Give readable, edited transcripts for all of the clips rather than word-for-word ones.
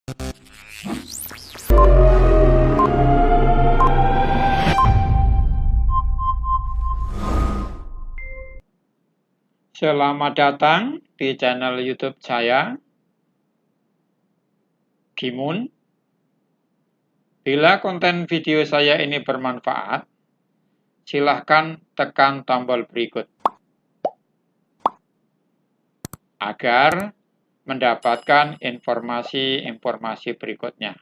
Selamat datang di channel YouTube saya, Gimun. Bila konten video saya ini bermanfaat, silahkan tekan tombol berikut agar mendapatkan informasi-informasi berikutnya.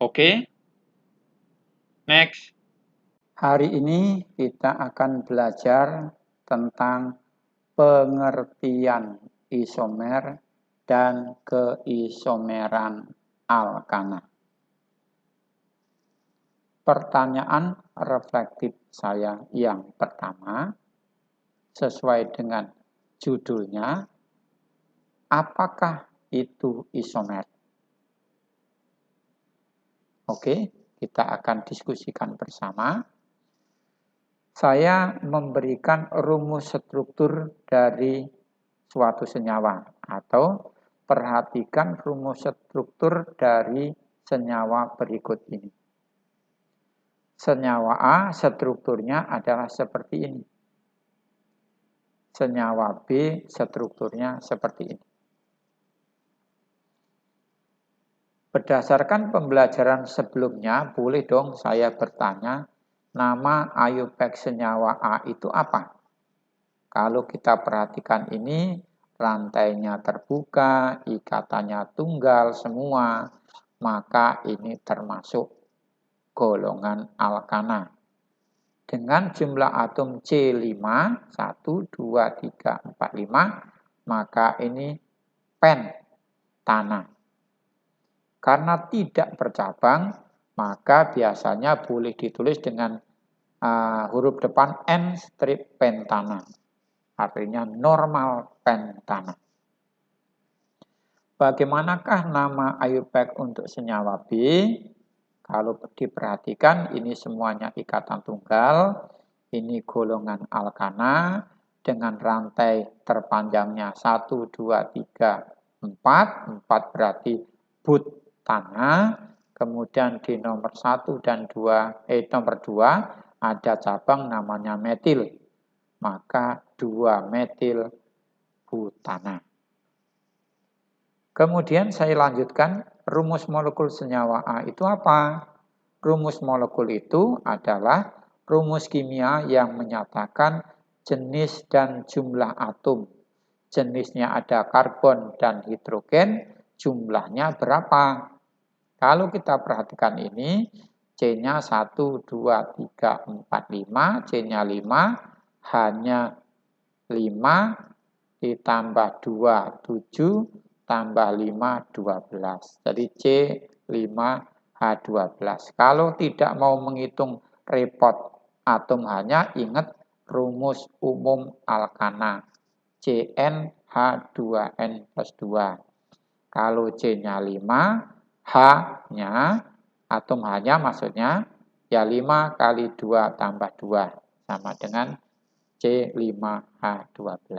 Oke? Next. Hari ini kita akan belajar tentang pengertian isomer dan keisomeran alkana. Pertanyaan reflektif saya yang pertama, sesuai dengan judulnya, apakah itu isomer? Oke, kita akan diskusikan bersama. Saya memberikan rumus struktur dari suatu senyawa, atau perhatikan rumus struktur dari senyawa berikut ini. Senyawa A strukturnya adalah seperti ini. Senyawa B strukturnya seperti ini. Berdasarkan pembelajaran sebelumnya, boleh dong saya bertanya, nama IUPAC senyawa A itu apa? Kalau kita perhatikan ini, rantainya terbuka, ikatannya tunggal semua, maka ini termasuk golongan alkana. Dengan jumlah atom C5, 1, 2, 3, 4, 5, maka ini pentana. Karena tidak bercabang, maka biasanya boleh ditulis dengan huruf depan N strip pentana. Artinya normal pentana. Bagaimanakah nama IUPAC untuk senyawa B? Kalau diperhatikan, ini semuanya ikatan tunggal. Ini golongan alkana dengan rantai terpanjangnya 1, 2, 3, 4. 4 berarti butana. Kemudian di nomor 1 dan 2, nomor 2 ada cabang namanya metil. Maka 2 metil butana. Kemudian saya lanjutkan, rumus molekul senyawa A itu apa? Rumus molekul itu adalah rumus kimia yang menyatakan jenis dan jumlah atom. Jenisnya ada karbon dan hidrogen, jumlahnya berapa? Kalau kita perhatikan ini, C-nya 1, 2, 3, 4, 5, C-nya 5, H-nya 5, ditambah 2, 7, tambah 5, 12. Jadi C5H12. Kalau tidak mau menghitung repot atom hanya, ingat rumus umum alkana. CnH2n plus 2. Kalau C-nya 5, H-nya, atom H-nya maksudnya, ya 5 kali 2 tambah 2. Sama dengan C5H12.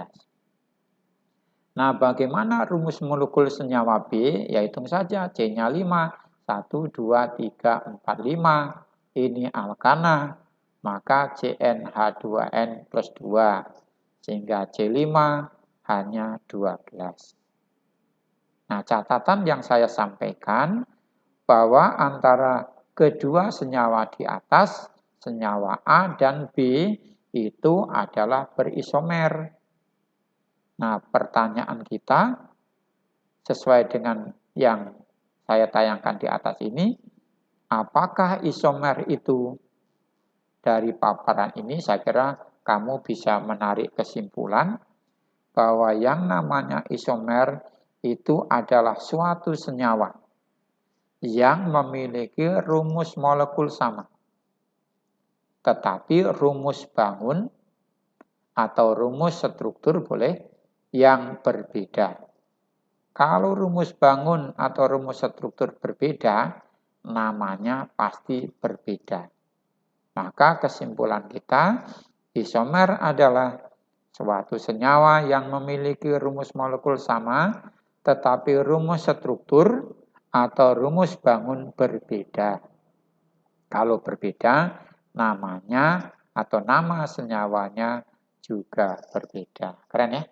Nah, bagaimana rumus molekul senyawa B? Ya hitung saja, C-nya 5, 1, 2, 3, 4, 5. Ini alkana, maka CnH2n plus 2. Sehingga C5 hanya 12. Nah, catatan yang saya sampaikan bahwa antara kedua senyawa di atas, senyawa A dan B, itu adalah berisomer. Nah, pertanyaan kita sesuai dengan yang saya tayangkan di atas ini, apakah isomer itu? Dari paparan ini saya kira kamu bisa menarik kesimpulan bahwa yang namanya isomer itu adalah suatu senyawa yang memiliki rumus molekul sama. Tetapi rumus bangun atau rumus struktur boleh yang berbeda. Kalau rumus bangun atau rumus struktur berbeda, namanya pasti berbeda. Maka kesimpulan kita, isomer adalah suatu senyawa yang memiliki rumus molekul sama, tetapi rumus struktur atau rumus bangun berbeda. Kalau berbeda, namanya atau nama senyawanya juga berbeda. Keren ya?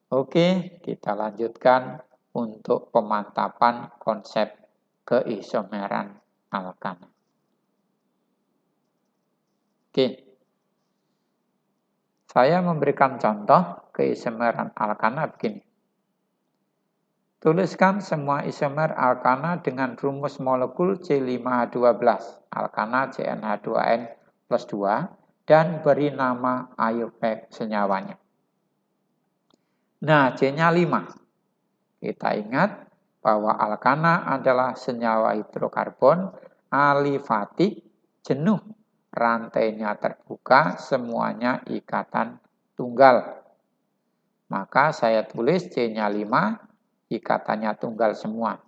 Oke, kita lanjutkan untuk pemantapan konsep keisomeran alkana. Oke, saya memberikan contoh keisomeran alkana begini. Tuliskan semua isomer alkana dengan rumus molekul C5H12, alkana CnH2n plus 2, dan beri nama IUPAC senyawanya. Nah, C-nya 5. Kita ingat bahwa alkana adalah senyawa hidrokarbon alifatik jenuh. Rantainya terbuka, semuanya ikatan tunggal. Maka saya tulis C-nya 5, ikatannya tunggal semua.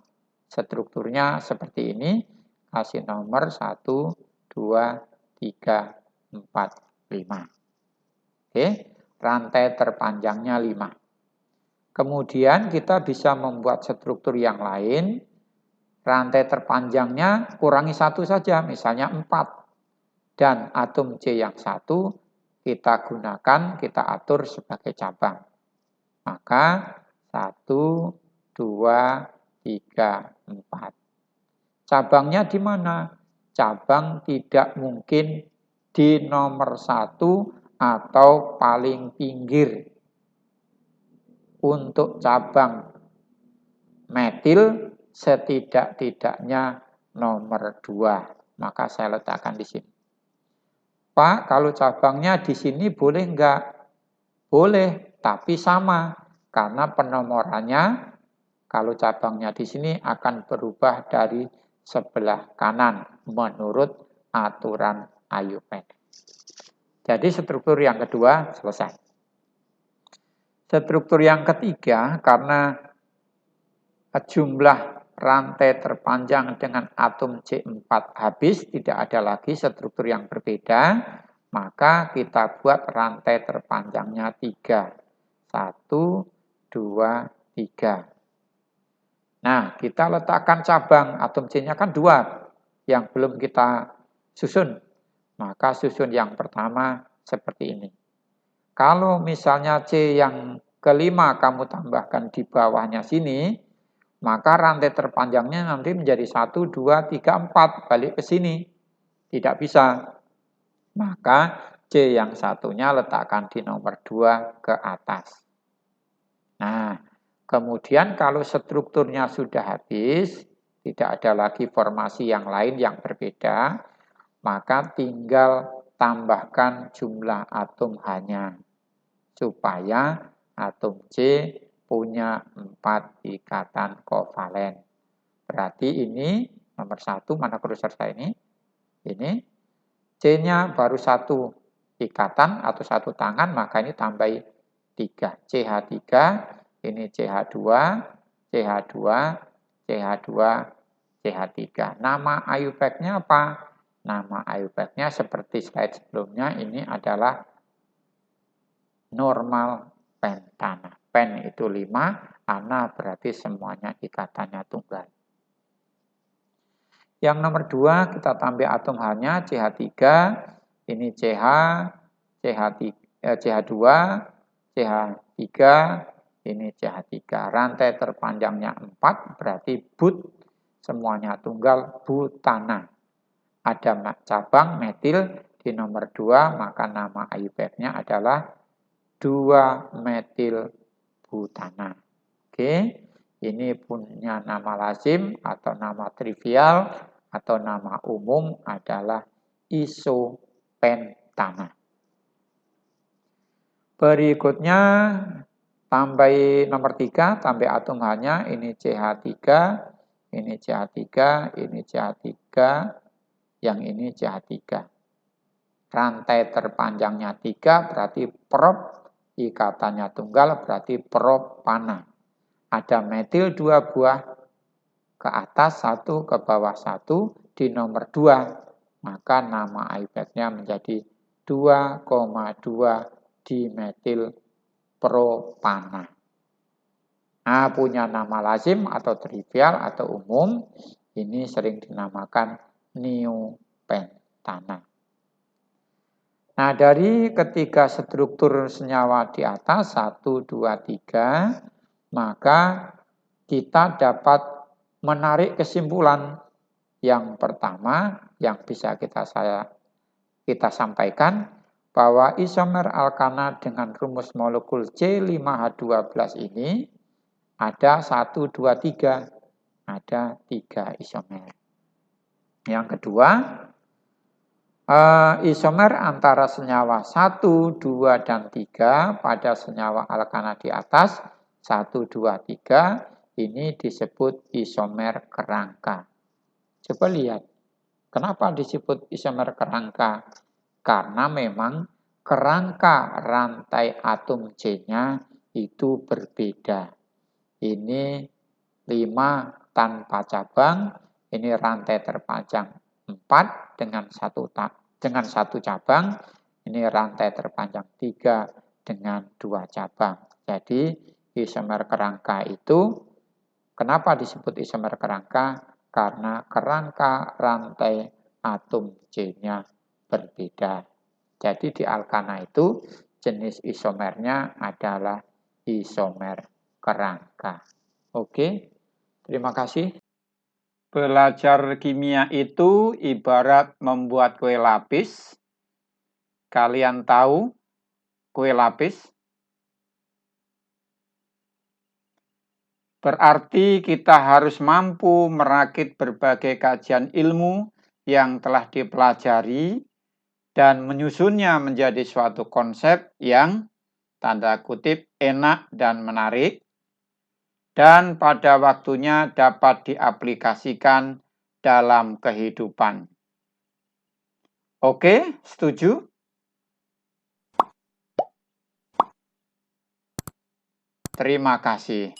Strukturnya seperti ini, kasih nomor 1, 2, 3, 4, 5. Oke, rantai terpanjangnya 5. Kemudian kita bisa membuat struktur yang lain, rantai terpanjangnya kurangi 1 saja, misalnya 4. Dan atom C yang 1 kita gunakan, kita atur sebagai cabang. Maka 1, 2, 3, 4. Cabangnya di mana? Cabang tidak mungkin di nomor 1 atau paling pinggir. Untuk cabang metil setidak-tidaknya nomor 2. Maka saya letakkan di sini. Pak, kalau cabangnya di sini boleh enggak? Boleh, tapi sama. Karena penomorannya, kalau cabangnya di sini akan berubah dari sebelah kanan menurut aturan IUPAC. Jadi struktur yang kedua selesai. Struktur yang ketiga, karena jumlah rantai terpanjang dengan atom C4 habis, tidak ada lagi struktur yang berbeda, maka kita buat rantai terpanjangnya 3. 1, 2, 3. Nah, kita letakkan cabang, atom C-nya kan 2, yang belum kita susun. Maka susun yang pertama seperti ini. Kalau misalnya C yang kelima kamu tambahkan di bawahnya sini, maka rantai terpanjangnya nanti menjadi 1, 2, 3, 4, balik ke sini. Tidak bisa. Maka C yang satunya letakkan di nomor 2 ke atas. Nah, kemudian kalau strukturnya sudah habis, tidak ada lagi formasi yang lain yang berbeda, maka tinggal tambahkan jumlah atom H-nya. Supaya atom C punya 4 ikatan kovalen. Berarti ini nomor 1, mana kursor saya ini? Ini C-nya baru 1 ikatan atau 1 tangan, maka ini tambahi 3. CH3, ini CH2, CH2, CH2, CH3. Nama IUPAC-nya apa? Nama IUPAC-nya seperti slide sebelumnya, ini adalah normal pentana. Pen itu 5, ana berarti semuanya ikatannya tunggal. Yang nomor 2 kita tambah atom H-nya CH3, ini CH, CH2, CH3, ini CH3. Rantai terpanjangnya 4 berarti but, semuanya tunggal, butana. Ada cabang metil di nomor 2, maka nama IUPAC-nya adalah 2-metil butana. Oke, ini punya nama lazim atau nama trivial atau nama umum adalah isopentana. Berikutnya tambah nomor 3, tambah atom H-nya, ini CH3, ini CH3, ini CH3, yang ini CH3. Rantai terpanjangnya 3 berarti prop, ikatannya tunggal berarti propana. Ada metil 2 buah, ke atas 1, ke bawah 1, di nomor 2. Maka nama IUPAC-nya menjadi 2,2 dimetil propana. A punya nama lazim atau trivial atau umum, ini sering dinamakan neopentana. Nah, dari ketiga struktur senyawa di atas, 1, 2, 3, maka kita dapat menarik kesimpulan. Yang pertama, yang bisa kita sampaikan, bahwa isomer alkana dengan rumus molekul C5H12 ini ada 1, 2, 3. Ada 3 isomer. Yang kedua, isomer antara senyawa 1, 2, dan 3 pada senyawa alkana di atas 1, 2, 3 ini disebut isomer kerangka. Coba lihat, kenapa disebut isomer kerangka? Karena memang kerangka rantai atom C-nya itu berbeda. Ini 5 tanpa cabang, ini rantai terpanjang 4 dengan satu cabang, ini rantai terpanjang 3 dengan 2 cabang. Jadi isomer kerangka itu, kenapa disebut isomer kerangka? Karena kerangka rantai atom C-nya berbeda. Jadi di alkana itu jenis isomernya adalah isomer kerangka. Oke, terima kasih. Belajar kimia itu ibarat membuat kue lapis. Kalian tahu kue lapis? Berarti kita harus mampu merakit berbagai kajian ilmu yang telah dipelajari dan menyusunnya menjadi suatu konsep yang tanda kutip enak dan menarik, dan pada waktunya dapat diaplikasikan dalam kehidupan. Oke, setuju? Terima kasih.